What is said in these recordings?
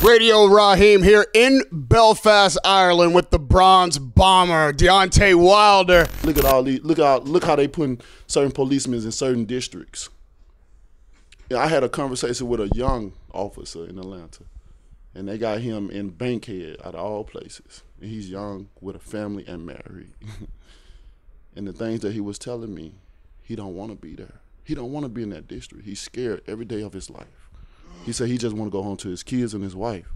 Radio Rahim here in Belfast, Ireland, with the Bronze Bomber, Deontay Wilder. Look at all these. Look how they putting certain policemen in certain districts. Yeah, I had a conversation with a young officer in Atlanta, and they got him in Bankhead out of all places. And he's young with a family and married. And the things that he was telling me, he don't want to be there. He don't want to be in that district. He's scared every day of his life. He said he just want to go home to his kids and his wife.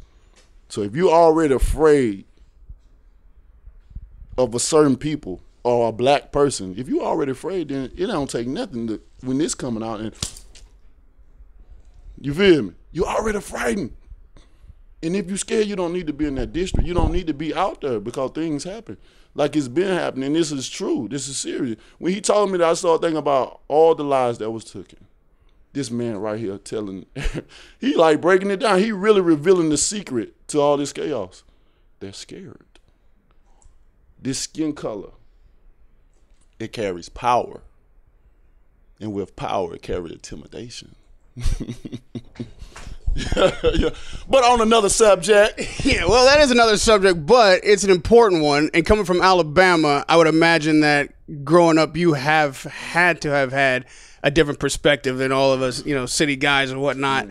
So if you're already afraid of a certain people or a black person, if you're already afraid, then it don't take nothing to, when this coming out and, you feel me? You're already frightened. And if you're scared, you don't need to be in that district. You don't need to be out there because things happen. Like it's been happening. This is true. This is serious. When he told me that, I started thinking about all the lies that was taken. This man right here telling, he like breaking it down. He really revealing the secret to all this chaos. They're scared. This skin color, it carries power. And with power, it carries intimidation. Yeah. But on another subject. Yeah, well, that is another subject, but it's an important one. And coming from Alabama, I would imagine that growing up, you have had to have had a different perspective than all of us, you know, city guys and whatnot.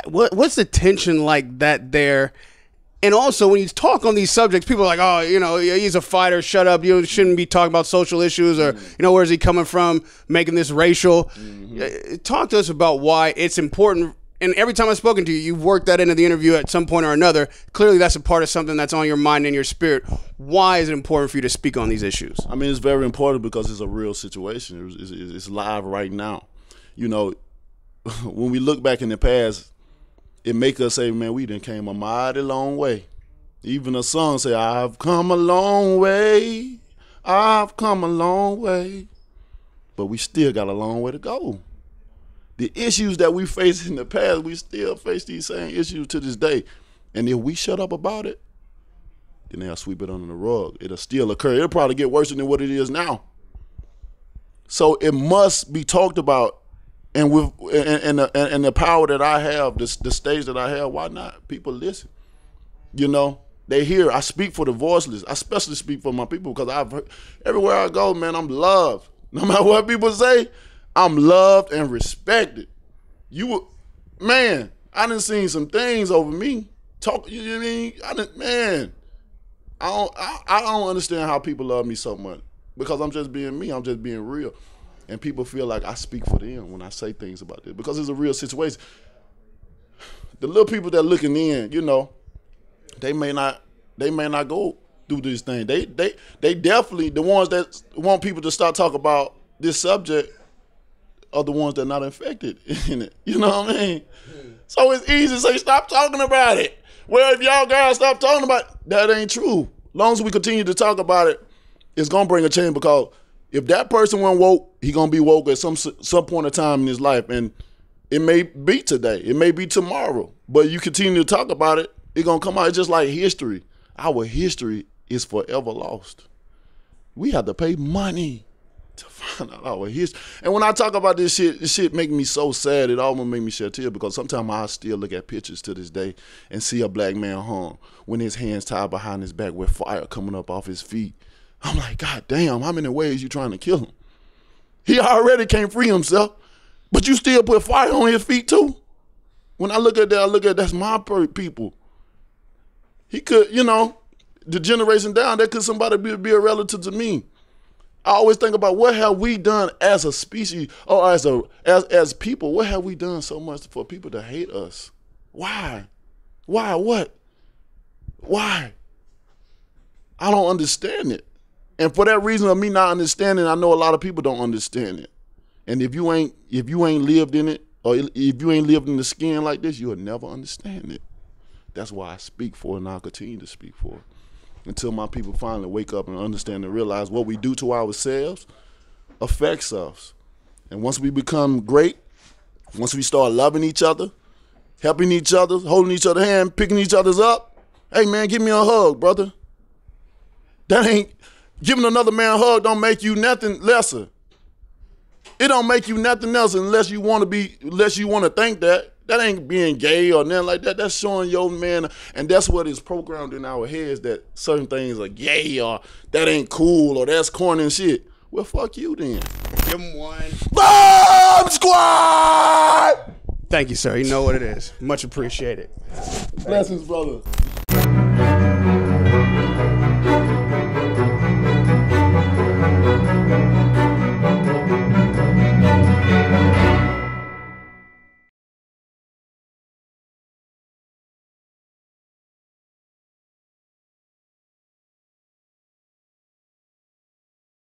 What's the tension like that there? And also, when you talk on these subjects, people are like, oh, you know, he's a fighter, shut up. You shouldn't be talking about social issues or, you know, where's he coming from, making this racial. Talk to us about why it's important. And every time I've spoken to you, you've worked that into the interview at some point or another. Clearly, that's a part of something that's on your mind and your spirit. Why is it important for you to speak on these issues? I mean, it's very important because it's a real situation. It's live right now. You know, when we look back in the past, it make us say, man, we done came a mighty long way. Even a song say, I've come a long way. I've come a long way. But we still got a long way to go. The issues that we faced in the past, we still face these same issues to this day. And if we shut up about it, then they'll sweep it under the rug. It'll still occur. It'll probably get worse than what it is now. So it must be talked about. And with and the power that I have, the stage that I have, why not? People listen. You know, they hear. I speak for the voiceless. I especially speak for my people because I've heard, everywhere I go, man, I'm loved. No matter what people say, I'm loved and respected. Man, I done seen some things over me. You know what I mean? Man, I don't understand how people love me so much because I'm just being me. I'm just being real. And people feel like I speak for them when I say things about this because it's a real situation. The little people that looking in, you know, they may not go through this thing. They definitely, the ones that want people to start talking about this subject are the ones that are not infected in it. You know what I mean? So it's easy to say, stop talking about it. Well, if y'all guys stop talking about it, that ain't true. As long as we continue to talk about it, it's going to bring a change because if that person wasn't woke, he going to be woke at some point of time in his life. And it may be today. It may be tomorrow. But you continue to talk about it, it's going to come out. It's just like history. Our history is forever lost. We have to pay money to find out our history. And when I talk about this shit make me so sad. It almost make me shed tears because sometimes I still look at pictures to this day and see a black man hung when his hands tied behind his back with fire coming up off his feet. I'm like, God damn, how many ways you trying to kill him? He already can't free himself, but you still put fire on his feet too? When I look at that, that's my people. He could, you know, the generation down, that could somebody be a relative to me. I always think about what have we done as a species or as people? What have we done so much for people to hate us? Why? Why? What? Why? I don't understand it. And for that reason of me not understanding, I know a lot of people don't understand it. And if you ain't lived in it, or if you ain't lived in the skin like this, you'll never understand it. That's why I speak for it, and I'll continue to speak for it until my people finally wake up and understand and realize what we do to ourselves affects us. And once we become great, once we start loving each other, helping each other, holding each other's hand, picking each other's up, hey man, give me a hug, brother. That ain't, giving another man a hug don't make you nothing lesser. It don't make you nothing else unless you want to think that. That ain't being gay or nothing like that. That's showing your man, and that's what is programmed in our heads, that certain things are gay or that ain't cool or that's corny and shit. Well, fuck you then. Give him one. Bomb Squad! Thank you, sir. You know what it is. Much appreciated. Blessings, brother.